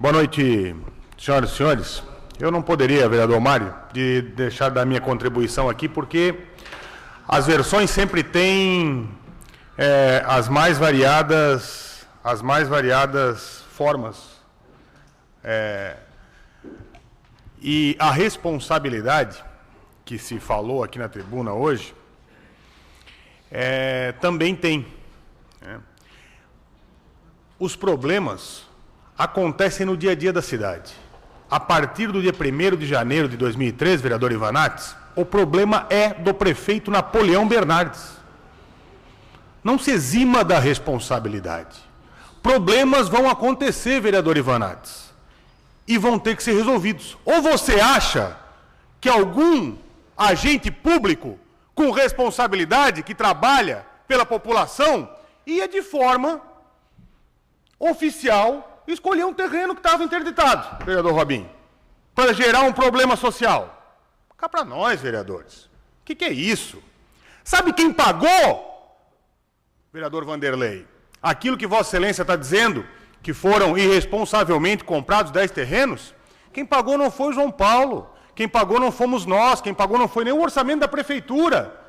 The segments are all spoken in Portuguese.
Boa noite, senhoras e senhores. Eu não poderia, vereador Mário, de deixar da minha contribuição aqui, porque as versões sempre têm as mais variadas formas. E a responsabilidade que se falou aqui na tribuna hoje também tem. Os problemas acontecem no dia a dia da cidade. A partir do dia 1º de janeiro de 2013, vereador Ivanates, o problema é do prefeito Napoleão Bernardes. Não se exima da responsabilidade. Problemas vão acontecer, vereador Ivanates, e vão ter que ser resolvidos. Ou você acha que algum agente público com responsabilidade, que trabalha pela população, ia de forma oficial escolher um terreno que estava interditado, vereador Robinho, para gerar um problema social? Cá para nós, vereadores. O que é isso? Sabe quem pagou, vereador Vanderlei, aquilo que Vossa Excelência está dizendo, que foram irresponsavelmente comprados 10 terrenos? Quem pagou não foi o João Paulo, quem pagou não fomos nós, quem pagou não foi nem o orçamento da prefeitura.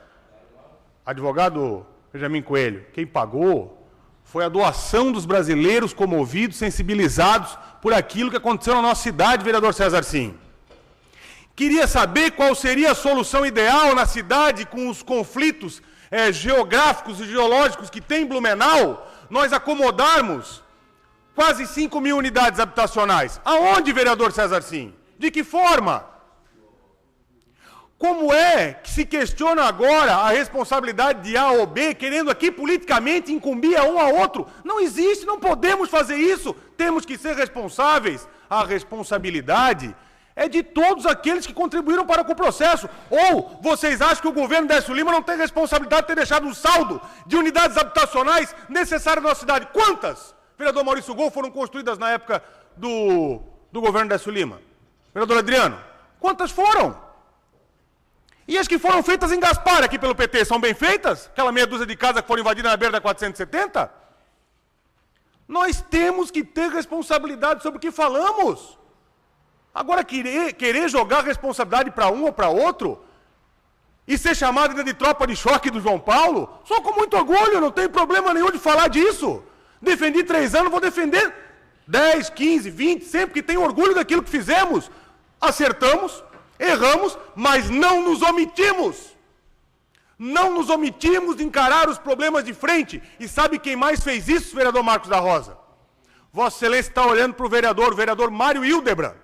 Advogado Benjamin Coelho, quem pagou foi a doação dos brasileiros comovidos, sensibilizados por aquilo que aconteceu na nossa cidade, vereador César Sim. Queria saber qual seria a solução ideal na cidade com os conflitos geográficos e geológicos que tem em Blumenau, nós acomodarmos quase 5.000 unidades habitacionais. Aonde, vereador César Sim? De que forma? Como é que se questiona agora a responsabilidade de A ou B, querendo aqui politicamente incumbir a um a outro? Não existe, não podemos fazer isso. Temos que ser responsáveis. A responsabilidade é de todos aqueles que contribuíram para com o processo. Ou vocês acham que o governo Décio Lima não tem responsabilidade de ter deixado um saldo de unidades habitacionais necessárias na nossa cidade? Quantas, vereador Maurício Gol, foram construídas na época do governo Décio Lima? Vereador Adriano, quantas foram? E as que foram feitas em Gaspar, aqui pelo PT, são bem feitas? Aquela meia dúzia de casas que foram invadidas na beira da 470? Nós temos que ter responsabilidade sobre o que falamos. Agora, querer jogar responsabilidade para um ou para outro e ser chamado ainda de tropa de choque do João Paulo, só com muito orgulho, não tem problema nenhum de falar disso. Defendi 3 anos, vou defender 10, 15, 20, sempre que tenho orgulho daquilo que fizemos. Acertamos, erramos, mas não nos omitimos. Não nos omitimos de encarar os problemas de frente. E sabe quem mais fez isso, vereador Marcos da Rosa? Vossa Excelência está olhando para o vereador Mário Hildebrand,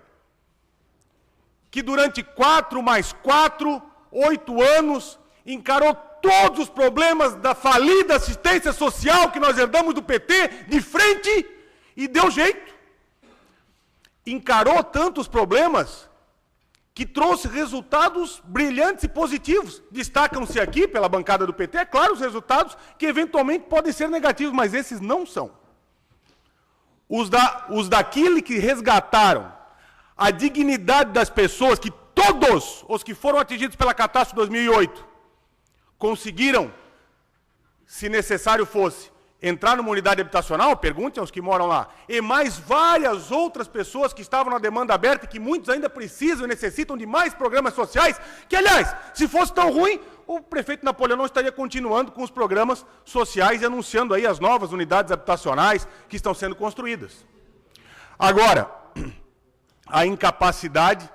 que durante 4 mais 4, 8 anos, encarou todos os problemas da falida assistência social que nós herdamos do PT de frente e deu jeito. Encarou tantos problemas que trouxe resultados brilhantes e positivos. Destacam-se aqui, pela bancada do PT, é claro, os resultados que eventualmente podem ser negativos, mas esses não são. Os daquele que resgataram a dignidade das pessoas, que todos os que foram atingidos pela catástrofe de 2008 conseguiram, se necessário fosse, entrar numa unidade habitacional, perguntem aos que moram lá, e mais várias outras pessoas que estavam na demanda aberta e que muitos ainda precisam e necessitam de mais programas sociais, que, aliás, se fosse tão ruim, o prefeito Napoleão não estaria continuando com os programas sociais e anunciando aí as novas unidades habitacionais que estão sendo construídas. Agora, a incapacidade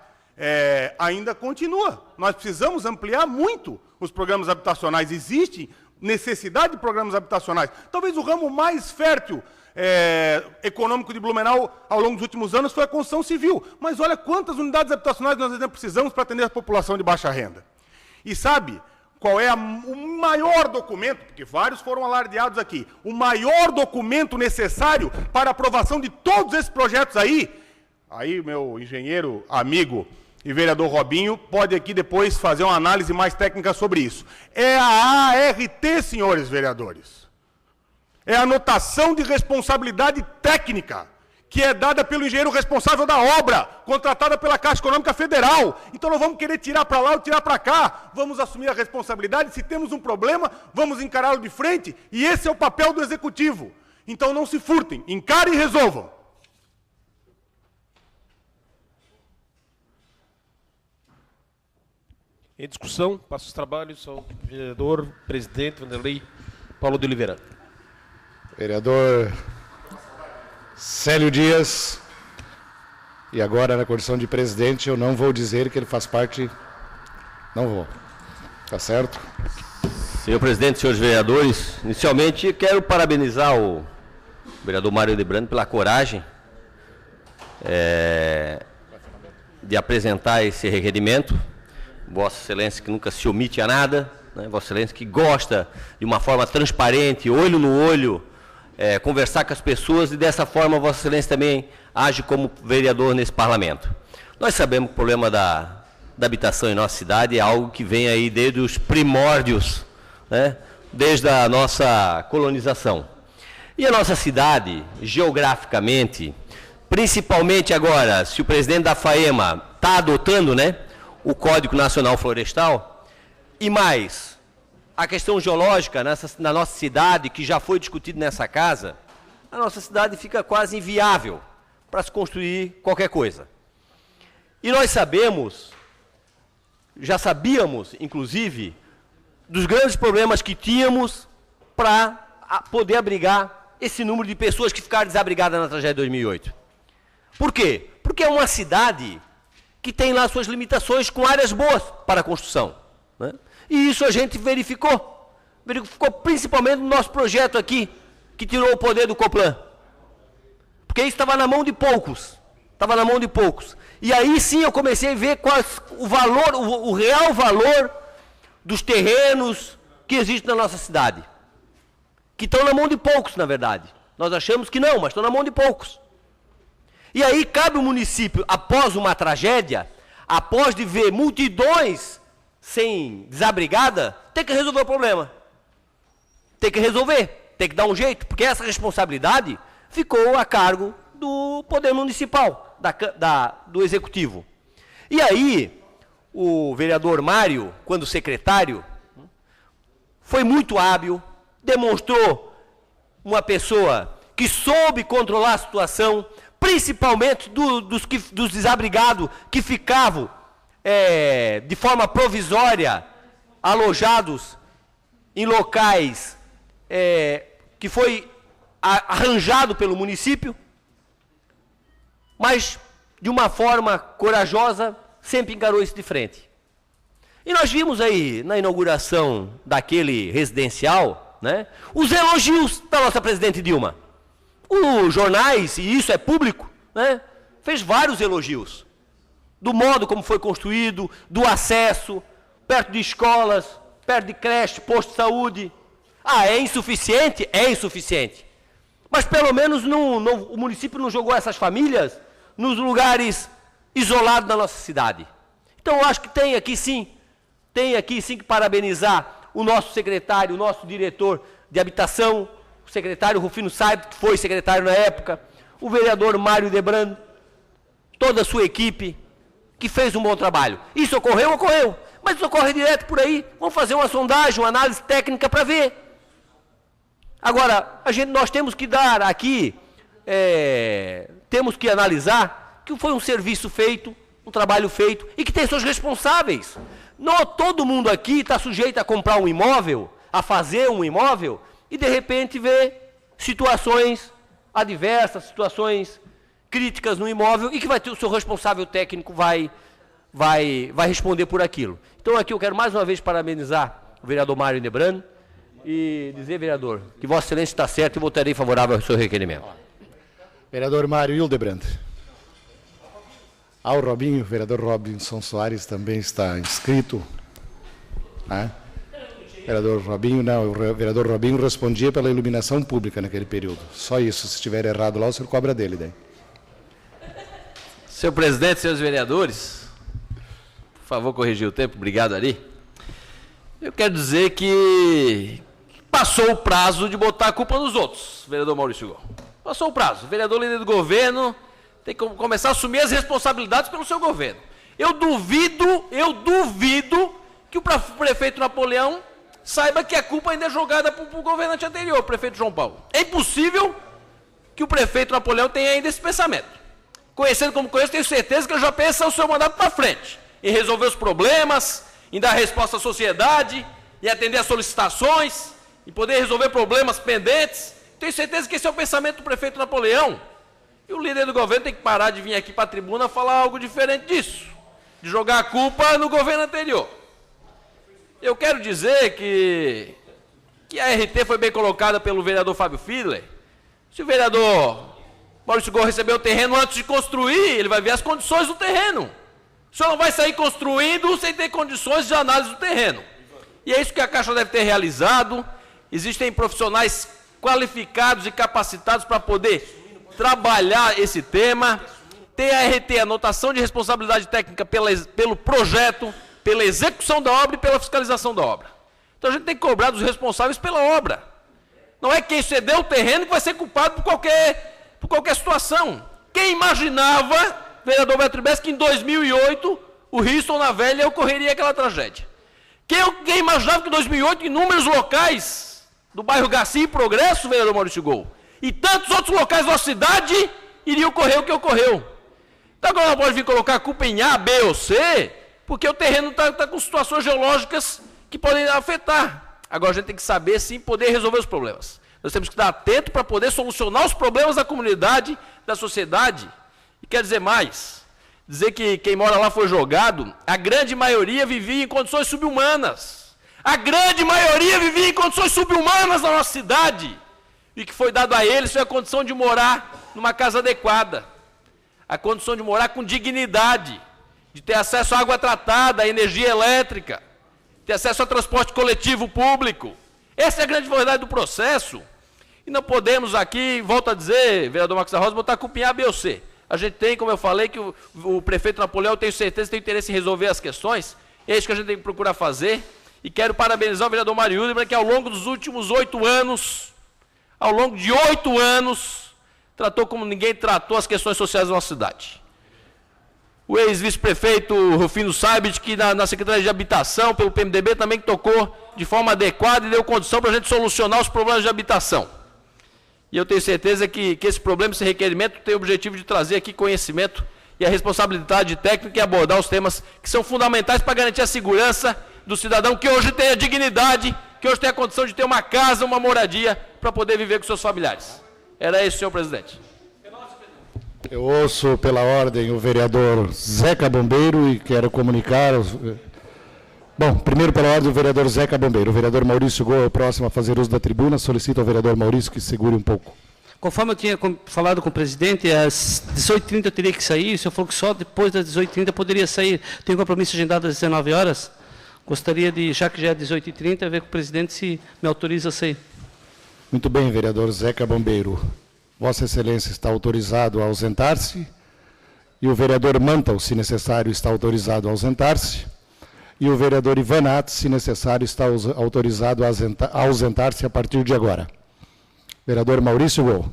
ainda continua. Nós precisamos ampliar muito os programas habitacionais. Existe necessidade de programas habitacionais. Talvez o ramo mais fértil econômico de Blumenau ao longo dos últimos anos foi a construção civil. Mas olha quantas unidades habitacionais nós ainda precisamos para atender a população de baixa renda. E sabe qual é o maior documento, porque vários foram alardeados aqui, o maior documento necessário para a aprovação de todos esses projetos aí meu engenheiro amigo e vereador Robinho pode aqui depois fazer uma análise mais técnica sobre isso. É a ART, senhores vereadores. É a anotação de responsabilidade técnica, que é dada pelo engenheiro responsável da obra, contratada pela Caixa Econômica Federal. Então não vamos querer tirar para lá ou tirar para cá. Vamos assumir a responsabilidade. Se temos um problema, vamos encará-lo de frente. E esse é o papel do Executivo. Então não se furtem, encarem e resolvam. Em discussão, passo os trabalhos ao vereador presidente Vanderlei Paulo de Oliveira. Vereador Célio Dias. E agora, na condição de presidente, eu não vou dizer que ele faz parte... Não vou. Tá certo? Senhor presidente, senhores vereadores, inicialmente quero parabenizar o vereador Mário Hildebrand pela coragem de apresentar esse requerimento. Vossa Excelência que nunca se omite a nada, né? Vossa Excelência que gosta de uma forma transparente, olho no olho, conversar com as pessoas e dessa forma Vossa Excelência também age como vereador nesse parlamento. Nós sabemos que o problema da habitação em nossa cidade é algo que vem aí desde os primórdios, né? Desde a nossa colonização. E a nossa cidade, geograficamente, principalmente agora, se o presidente da FAEMA está adotando, né, o Código Nacional Florestal, e mais, a questão geológica na nossa cidade, que já foi discutido nessa casa, a nossa cidade fica quase inviável para se construir qualquer coisa. E nós sabemos, já sabíamos, inclusive, dos grandes problemas que tínhamos para poder abrigar esse número de pessoas que ficaram desabrigadas na tragédia de 2008. Por quê? Porque é uma cidade que tem lá suas limitações com áreas boas para a construção, né? E isso a gente verificou principalmente no nosso projeto aqui, que tirou o poder do Coplan. Porque isso estava na mão de poucos, E aí sim eu comecei a ver o real valor dos terrenos que existem na nossa cidade. Que estão na mão de poucos, na verdade. Nós achamos que não, mas estão na mão de poucos. E aí cabe o município, após uma tragédia, após de ver multidões sem desabrigada, tem que resolver o problema. Tem que resolver, tem que dar um jeito, porque essa responsabilidade ficou a cargo do Poder Municipal, do Executivo. E aí, o vereador Mário, quando secretário, foi muito hábil, demonstrou uma pessoa que soube controlar a situação, principalmente dos desabrigados que ficavam de forma provisória, alojados em locais que foi arranjado pelo município, mas de uma forma corajosa, sempre encarou isso de frente. E nós vimos aí, na inauguração daquele residencial, né, os elogios da nossa presidente Dilma. Os jornais, e isso é público, né, fez vários elogios. Do modo como foi construído, do acesso, perto de escolas, perto de creche, posto de saúde. Ah, é insuficiente? É insuficiente. Mas pelo menos o município não jogou essas famílias nos lugares isolados da nossa cidade. Então eu acho que tem aqui sim que parabenizar o nosso secretário, o nosso diretor de habitação, o secretário Rufino Saib, que foi secretário na época, o vereador Mário Hildebrand, toda a sua equipe, que fez um bom trabalho. Isso ocorreu? Ocorreu. Mas isso ocorre direto por aí. Vamos fazer uma sondagem, uma análise técnica para ver. Agora, nós temos que dar aqui, temos que analisar que foi um serviço feito, um trabalho feito, e que tem seus responsáveis. Não todo mundo aqui está sujeito a comprar um imóvel, a fazer um imóvel, e de repente ver situações adversas, situações críticas no imóvel, e que vai ter o seu responsável técnico vai responder por aquilo. Então aqui eu quero mais uma vez parabenizar o vereador Mário Hildebrand e dizer, vereador, que Vossa Excelência está certo e votarei favorável ao seu requerimento. Vereador Mário Hildebrand. O Robinho, o vereador Robinson Soares também está inscrito. Vereador Robinho, não, o vereador Robinho respondia pela iluminação pública naquele período. Só isso, se estiver errado lá, o senhor cobra dele daí. Senhor presidente, senhores vereadores, por favor, corrigir o tempo, obrigado, Ari. Eu quero dizer que passou o prazo de botar a culpa nos outros, vereador Maurício Gol. Passou o prazo, o vereador líder do governo tem que começar a assumir as responsabilidades pelo seu governo. Eu duvido que o prefeito Napoleão saiba que a culpa ainda é jogada para o governante anterior, o prefeito João Paulo. É impossível que o prefeito Napoleão tenha ainda esse pensamento. Conhecendo como conheço, tenho certeza que ele já pensa o seu mandato para frente, em resolver os problemas, em dar resposta à sociedade, em atender às solicitações, em poder resolver problemas pendentes. Tenho certeza que esse é o pensamento do prefeito Napoleão. E o líder do governo tem que parar de vir aqui para a tribuna falar algo diferente disso, de jogar a culpa no governo anterior. Eu quero dizer que a RT foi bem colocada pelo vereador Fábio Fiedler. Se o vereador Maurício Gol recebeu o terreno antes de construir, ele vai ver as condições do terreno. O senhor não vai sair construindo sem ter condições de análise do terreno. E é isso que a Caixa deve ter realizado. Existem profissionais qualificados e capacitados para poder trabalhar esse tema. Tem a RT, anotação de responsabilidade técnica pelo projeto, pela execução da obra e pela fiscalização da obra. Então a gente tem que cobrar dos responsáveis pela obra. Não é quem cedeu o terreno que vai ser culpado por qualquer situação. Quem imaginava, vereador Beto Bess, que em 2008 o Riston na Velha ocorreria aquela tragédia? Quem imaginava que em 2008 inúmeros locais do bairro Garcia e Progresso, vereador Maurício Gol, e tantos outros locais da cidade iria ocorrer o que ocorreu? Então agora não pode vir colocar a culpa em A, B ou C, porque o terreno está com situações geológicas que podem afetar. Agora a gente tem que saber, sim, poder resolver os problemas. Nós temos que estar atento para poder solucionar os problemas da comunidade, da sociedade. E quer dizer mais, dizer que quem mora lá foi jogado, a grande maioria vivia em condições subhumanas. A grande maioria vivia em condições subhumanas na nossa cidade. E que foi dado a eles foi a condição de morar numa casa adequada. A condição de morar com dignidade, de ter acesso à água tratada, à energia elétrica, ter acesso ao transporte coletivo público. Essa é a grande verdade do processo. E não podemos aqui, volto a dizer, vereador Marcos da Rosa, botar a culpa em A, B ou C. A gente tem, como eu falei, que o prefeito Napoleão, eu tenho certeza, tem interesse em resolver as questões. É isso que a gente tem que procurar fazer. E quero parabenizar o vereador Mário Hildebrand, que ao longo dos últimos 8 anos, ao longo de 8 anos, tratou como ninguém tratou as questões sociais da nossa cidade. O ex-vice-prefeito Rufino Saibit, que na Secretaria de Habitação, pelo PMDB, também tocou de forma adequada e deu condição para a gente solucionar os problemas de habitação. E eu tenho certeza que esse problema, esse requerimento, tem o objetivo de trazer aqui conhecimento e a responsabilidade técnica e abordar os temas que são fundamentais para garantir a segurança do cidadão que hoje tem a dignidade, que hoje tem a condição de ter uma casa, uma moradia, para poder viver com seus familiares. Era isso, senhor presidente. Eu ouço pela ordem o vereador Zeca Bombeiro e quero comunicar... Bom, primeiro pela ordem o vereador Zeca Bombeiro. O vereador Maurício Gol é o próximo a fazer uso da tribuna. Solicito ao vereador Maurício que segure um pouco. Conforme eu tinha falado com o presidente, às 18h30 eu teria que sair. O senhor falou que só depois das 18h30 eu poderia sair. Tenho compromisso agendado às 19 horas. Gostaria de, já que já é 18h30, ver com o presidente se me autoriza a sair. Muito bem, vereador Zeca Bombeiro. Vossa Excelência está autorizado a ausentar-se. E o vereador Mantel, se necessário, está autorizado a ausentar-se. E o vereador Ivanato, se necessário, está autorizado a ausentar-se a partir de agora. Vereador Maurício Gol.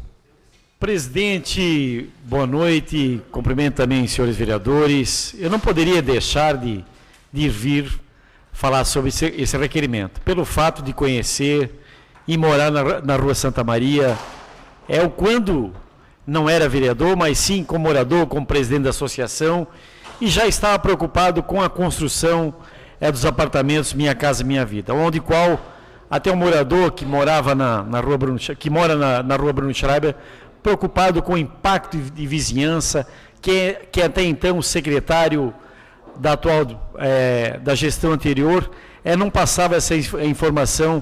Presidente, boa noite. Cumprimento também os senhores vereadores. Eu não poderia deixar de vir falar sobre esse requerimento. Pelo fato de conhecer e morar na Rua Santa Maria, quando não era vereador, mas sim como morador, como presidente da associação, e já estava preocupado com a construção dos apartamentos Minha Casa Minha Vida, onde qual até um morador que morava na Rua Bruno Schreiber, preocupado com o impacto de vizinhança, que até então o secretário da gestão anterior não passava essa informação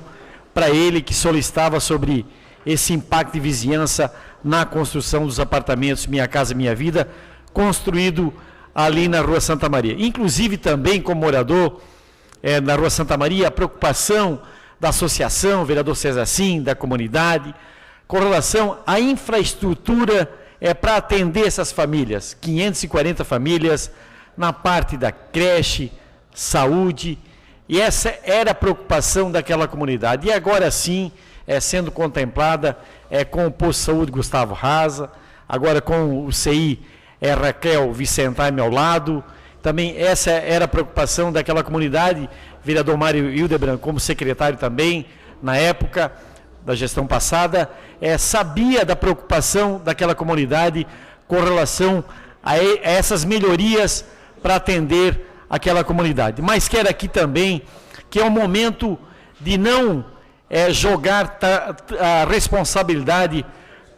para ele, que solicitava sobre esse impacto de vizinhança na construção dos apartamentos Minha Casa Minha Vida, construído ali na Rua Santa Maria. Inclusive também como morador na Rua Santa Maria, a preocupação da associação, vereador César Sim, da comunidade, com relação à infraestrutura para atender essas famílias, 540 famílias, na parte da creche, saúde, e essa era a preocupação daquela comunidade. E agora sim, sendo contemplada com o posto de saúde Gustavo Raza, agora com o CI Raquel Vicentime ao lado. Também essa era a preocupação daquela comunidade, vereador Mário Hildebrand, como secretário também, na época da gestão passada, sabia da preocupação daquela comunidade com relação a essas melhorias para atender aquela comunidade. Mas quero aqui também que é um momento de não jogar a responsabilidade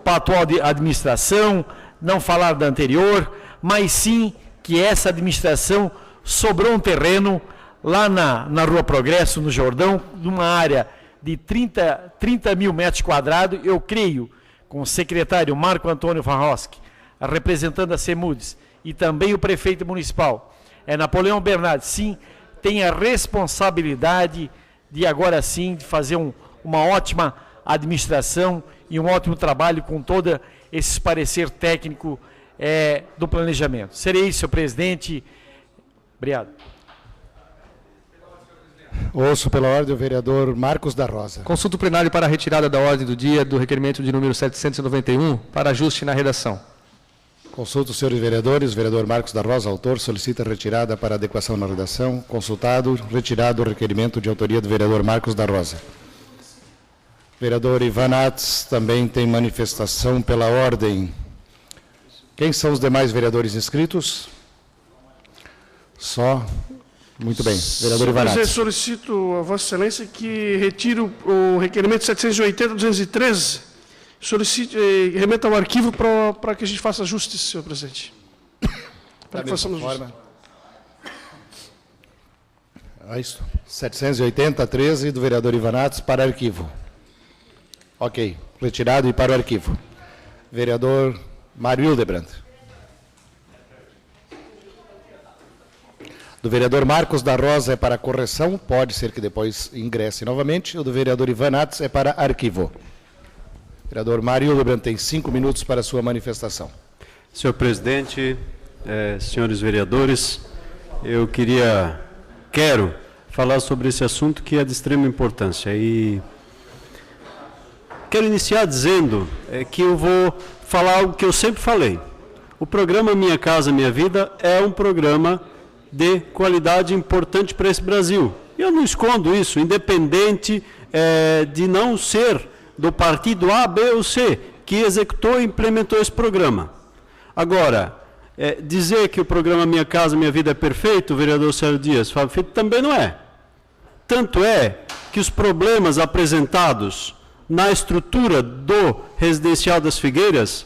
para a atual administração, não falar da anterior, mas sim que essa administração sobrou um terreno lá na Rua Progresso, no Jordão, numa área de 30 mil metros quadrados, eu creio, com o secretário Marco Antônio Farroski, representando a CEMUDES, e também o prefeito municipal, Napoleão Bernardes, sim, tem a responsabilidade de agora sim de fazer uma ótima administração e um ótimo trabalho com todo esse parecer técnico do planejamento. Serei isso, senhor presidente. Obrigado. Ouço pela ordem o vereador Marcos da Rosa. Consulto plenário para a retirada da ordem do dia do requerimento de número 791 para ajuste na redação. Consulto os senhores vereadores. Vereador Marcos da Rosa, autor, solicita retirada para adequação na redação. Consultado, retirado o requerimento de autoria do vereador Marcos da Rosa. Vereador Ivan Nats também tem manifestação pela ordem. Quem são os demais vereadores inscritos? Só. Muito bem. Vereador Ivan Nats. Solicito a Vossa Excelência que retire o requerimento 780-213. Solicite, remeta ao arquivo para que a gente faça ajustes, senhor presidente. Para que façamos ajustes. Isso. 780-13 do vereador Ivan Nats para arquivo. Ok. Retirado e para o arquivo. Vereador Mário Hildebrand. Do vereador Marcos da Rosa é para correção, pode ser que depois ingresse novamente. O do vereador Ivan Nats é para arquivo. Vereador Mário Hildebrand tem 5 minutos para a sua manifestação. Senhor presidente, senhores vereadores, eu quero falar sobre esse assunto que é de extrema importância. E quero iniciar dizendo que eu vou falar algo que eu sempre falei. O programa Minha Casa Minha Vida é um programa de qualidade importante para esse Brasil. Eu não escondo isso, independente de não ser do partido A, B ou C, que executou e implementou esse programa. Agora, dizer que o programa Minha Casa Minha Vida é perfeito, o vereador Célio Dias, Fábio Filho, também não é. Tanto é que os problemas apresentados na estrutura do Residencial das Figueiras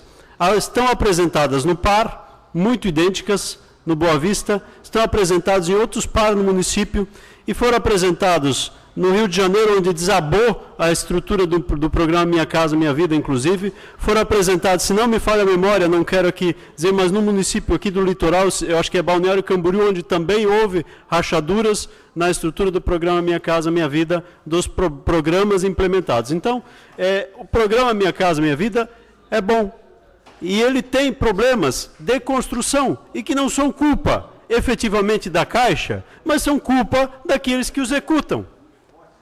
estão apresentadas no PAR, muito idênticas, no Boa Vista, estão apresentados em outros PAR no município e foram apresentados no Rio de Janeiro, onde desabou a estrutura do programa Minha Casa Minha Vida, inclusive, foram apresentados, se não me falha a memória, não quero aqui dizer, mas no município aqui do litoral, eu acho que é Balneário Camboriú, onde também houve rachaduras na estrutura do programa Minha Casa Minha Vida, dos programas implementados. Então, o programa Minha Casa Minha Vida é bom. E ele tem problemas de construção, e que não são culpa efetivamente da Caixa, mas são culpa daqueles que o executam.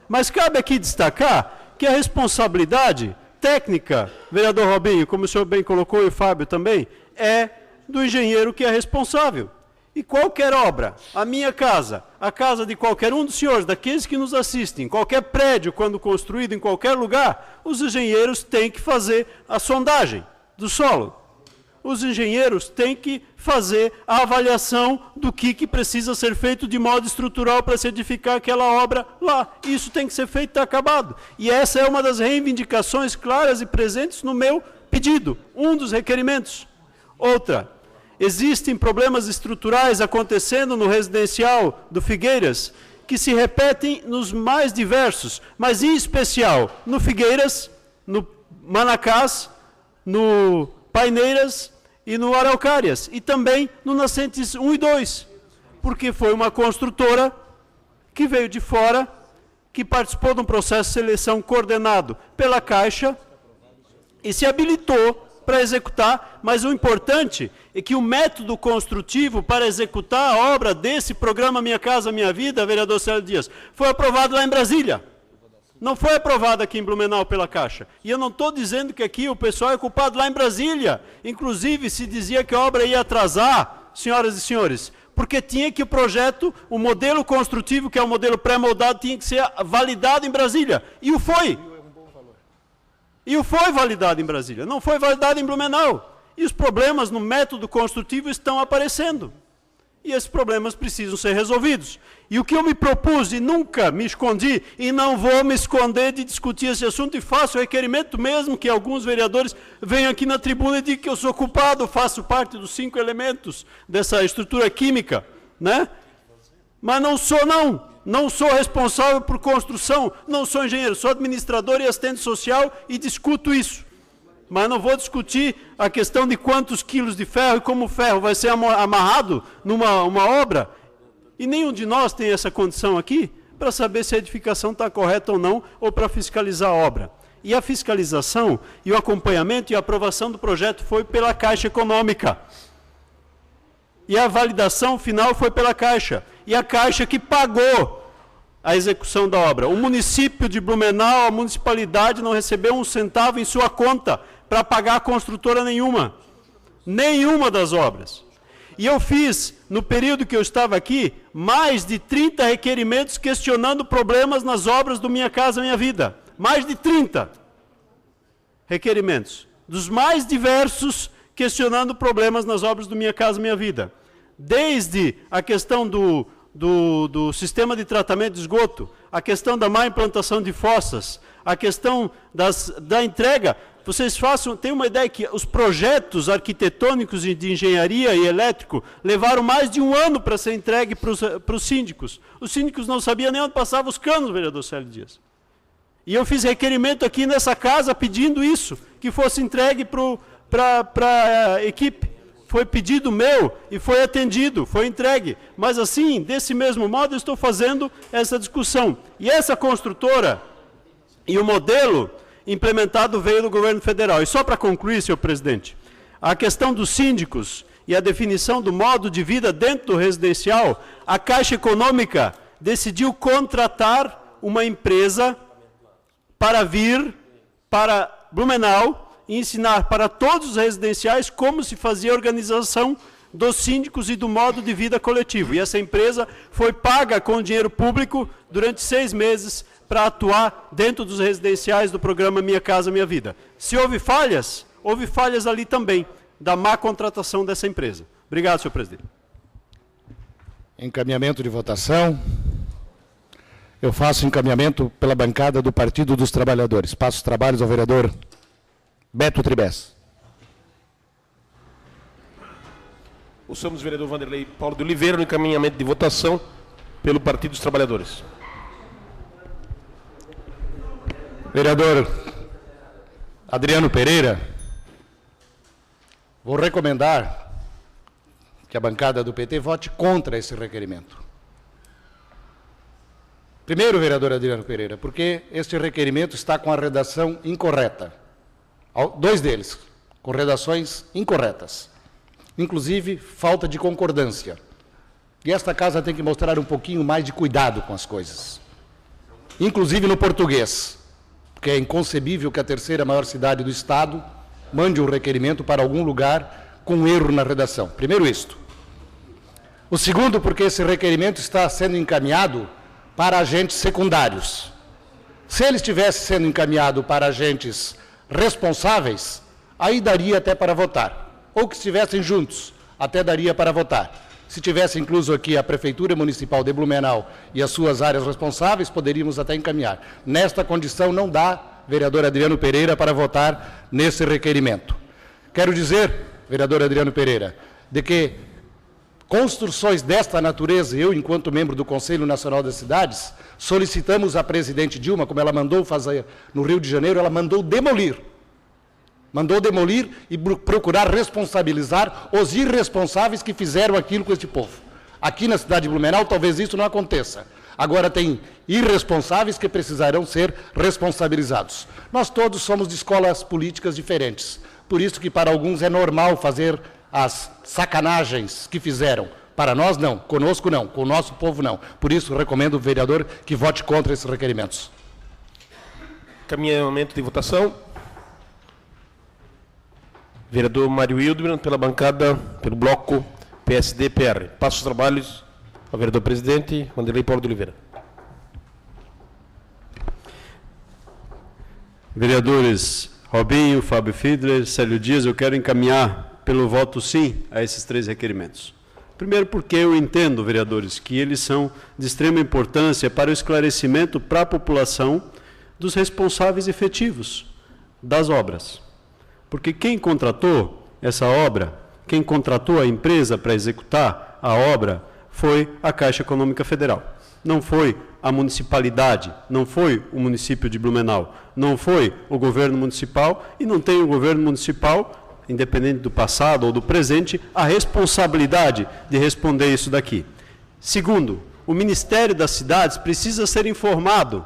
Mas cabe aqui destacar que a responsabilidade técnica, vereador Robinho, como o senhor bem colocou e o Fábio também, é do engenheiro que é responsável. E qualquer obra, a minha casa, a casa de qualquer um dos senhores, daqueles que nos assistem, qualquer prédio, quando construído em qualquer lugar, os engenheiros têm que fazer a sondagem do solo. Os engenheiros têm que fazer a avaliação do que precisa ser feito de modo estrutural para se edificar aquela obra lá. Isso tem que ser feito e está acabado. E essa é uma das reivindicações claras e presentes no meu pedido, um dos requerimentos. Outra, existem problemas estruturais acontecendo no residencial do Figueiras que se repetem nos mais diversos, mas em especial no Figueiras, no Manacás, no Paineiras e no Araucárias, e também no Nascentes 1 e 2, porque foi uma construtora que veio de fora, que participou de um processo de seleção coordenado pela Caixa e se habilitou para executar, mas o importante é que o método construtivo para executar a obra desse programa Minha Casa Minha Vida, vereador Célio Dias, foi aprovado lá em Brasília. Não foi aprovado aqui em Blumenau pela Caixa. E eu não estou dizendo que aqui o pessoal é culpado lá em Brasília. Inclusive, se dizia que a obra ia atrasar, senhoras e senhores, porque tinha que o projeto, o modelo construtivo, que é o modelo pré-moldado, tinha que ser validado em Brasília. E o foi. E o foi validado em Brasília. Não foi validado em Blumenau. E os problemas no método construtivo estão aparecendo. e esses problemas precisam ser resolvidos. E o que eu me propus, e nunca me escondi, e não vou me esconder de discutir esse assunto, e faço o requerimento mesmo que alguns vereadores venham aqui na tribuna e digam que eu sou culpado, faço parte dos 5 elementos dessa estrutura química, né? Mas não sou, não sou responsável por construção, não sou engenheiro, sou administrador e assistente social e discuto isso. Mas não vou discutir a questão de quantos quilos de ferro e como o ferro vai ser amarrado numa obra. E nenhum de nós tem essa condição aqui para saber se a edificação está correta ou não, ou para fiscalizar a obra. E a fiscalização e o acompanhamento e a aprovação do projeto foi pela Caixa Econômica. E a validação final foi pela Caixa. E a Caixa que pagou a execução da obra. O município de Blumenau, a municipalidade, não recebeu um centavo em sua conta para pagar a construtora nenhuma. Nenhuma das obras. E eu fiz, no período que eu estava aqui, mais de 30 requerimentos questionando problemas nas obras do Minha Casa Minha Vida. Mais de 30 requerimentos. Dos mais diversos, questionando problemas nas obras do Minha Casa Minha Vida. Desde a questão do sistema de tratamento de esgoto, a questão da má implantação de fossas, a questão da entrega. Vocês tenham uma ideia que os projetos arquitetônicos de engenharia e elétrico levaram mais de 1 ano para ser entregue para os síndicos. Os síndicos não sabiam nem onde passavam os canos, vereador Célio Dias. E eu fiz requerimento aqui nessa casa pedindo isso, que fosse entregue para a equipe. Foi pedido meu e foi atendido, foi entregue. Mas assim, desse mesmo modo, eu estou fazendo essa discussão. E essa construtora e o modelo implementado veio do governo federal. E só para concluir, senhor presidente, a questão dos síndicos e a definição do modo de vida dentro do residencial, a Caixa Econômica decidiu contratar uma empresa para vir para Blumenau e ensinar para todos os residenciais como se fazia a organização dos síndicos e do modo de vida coletivo. E essa empresa foi paga com dinheiro público durante 6 meses para atuar dentro dos residenciais do programa Minha Casa Minha Vida. Se houve falhas ali também, da má contratação dessa empresa. Obrigado, senhor presidente. Encaminhamento de votação. Eu faço encaminhamento pela bancada do Partido dos Trabalhadores. Passo os trabalhos ao vereador Beto Tribes. Ouçamos o vereador Vanderlei Paulo de Oliveira no encaminhamento de votação pelo Partido dos Trabalhadores. Vereador Adriano Pereira, vou recomendar que a bancada do PT vote contra esse requerimento. Primeiro, vereador Adriano Pereira, porque este requerimento está com a redação incorreta. 2 deles, com redações incorretas. Inclusive, falta de concordância. E esta casa tem que mostrar um pouquinho mais de cuidado com as coisas. Inclusive no português. Porque é inconcebível que a 3ª maior cidade do Estado mande um requerimento para algum lugar com erro na redação. Primeiro isto. O segundo, porque esse requerimento está sendo encaminhado para agentes secundários. Se ele estivesse sendo encaminhado para agentes responsáveis, aí daria até para votar. Ou que estivessem juntos, até daria para votar. Se tivesse incluso aqui a Prefeitura Municipal de Blumenau e as suas áreas responsáveis, poderíamos até encaminhar. Nesta condição não dá, vereador Adriano Pereira, para votar nesse requerimento. Quero dizer, vereador Adriano Pereira, de que construções desta natureza, eu, enquanto membro do Conselho Nacional das Cidades, solicitamos à presidente Dilma, como ela mandou fazer no Rio de Janeiro, ela mandou demolir. Mandou demolir e procurar responsabilizar os irresponsáveis que fizeram aquilo com este povo. Aqui na cidade de Blumenau, talvez isso não aconteça. Agora tem irresponsáveis que precisarão ser responsabilizados. Nós todos somos de escolas políticas diferentes. Por isso que para alguns é normal fazer as sacanagens que fizeram. Para nós não, conosco não, com o nosso povo não. Por isso recomendo o vereador que vote contra esses requerimentos. Encaminhamento de votação. Vereador Mário Hildmann, pela bancada, pelo bloco PSD-PR. Passo os trabalhos ao vereador presidente, Vanderlei Paulo de Oliveira. Vereadores Robinho, Fábio Fiedler, Célio Dias, eu quero encaminhar pelo voto sim a esses 3 requerimentos. Primeiro porque eu entendo, vereadores, que eles são de extrema importância para o esclarecimento para a população dos responsáveis efetivos das obras. Porque quem contratou essa obra, quem contratou a empresa para executar a obra, foi a Caixa Econômica Federal. Não foi a municipalidade, não foi o município de Blumenau, não foi o governo municipal e não tem o governo municipal, independente do passado ou do presente, a responsabilidade de responder isso daqui. Segundo, o Ministério das Cidades precisa ser informado,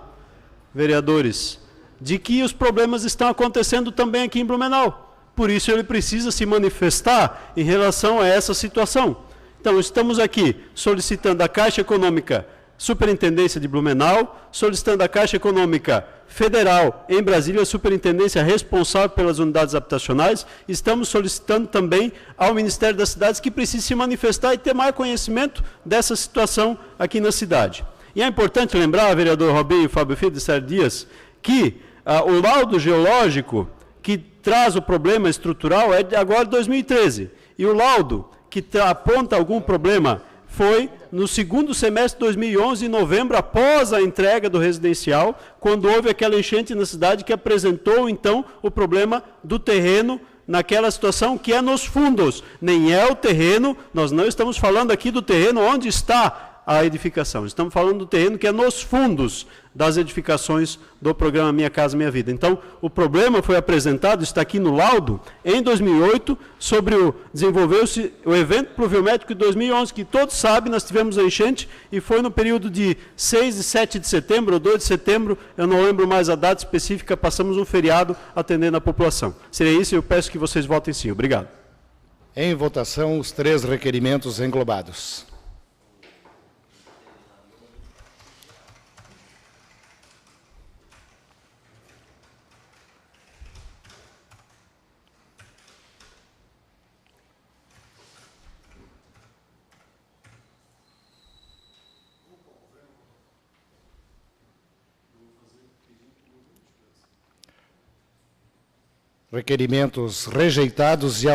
vereadores, de que os problemas estão acontecendo também aqui em Blumenau. Por isso ele precisa se manifestar em relação a essa situação. Então, estamos aqui solicitando à Caixa Econômica Superintendência de Blumenau, solicitando à Caixa Econômica Federal em Brasília, a superintendência responsável pelas unidades habitacionais. Estamos solicitando também ao Ministério das Cidades que precise se manifestar e ter mais conhecimento dessa situação aqui na cidade. E é importante lembrar, vereador Robinho, Fábio Filho de Sérgio Dias, que o laudo geológico que traz o problema estrutural é de agora de 2013. E o laudo que aponta algum problema foi no segundo semestre de 2011, em novembro, após a entrega do residencial, quando houve aquela enchente na cidade que apresentou, então, o problema do terreno naquela situação que é nos fundos. Nem é o terreno, nós não estamos falando aqui do terreno onde está a edificação. Estamos falando do terreno que é nos fundos das edificações do programa Minha Casa Minha Vida. Então, o problema foi apresentado, está aqui no laudo, em 2008, sobre desenvolveu-se o evento pluviométrico de 2011, que todos sabem, nós tivemos a enchente, e foi no período de 6 e 7 de setembro, ou 2 de setembro, eu não lembro mais a data específica, passamos um feriado atendendo a população. Seria isso, eu peço que vocês votem sim. Obrigado. Em votação, os 3 requerimentos englobados. Requerimentos rejeitados e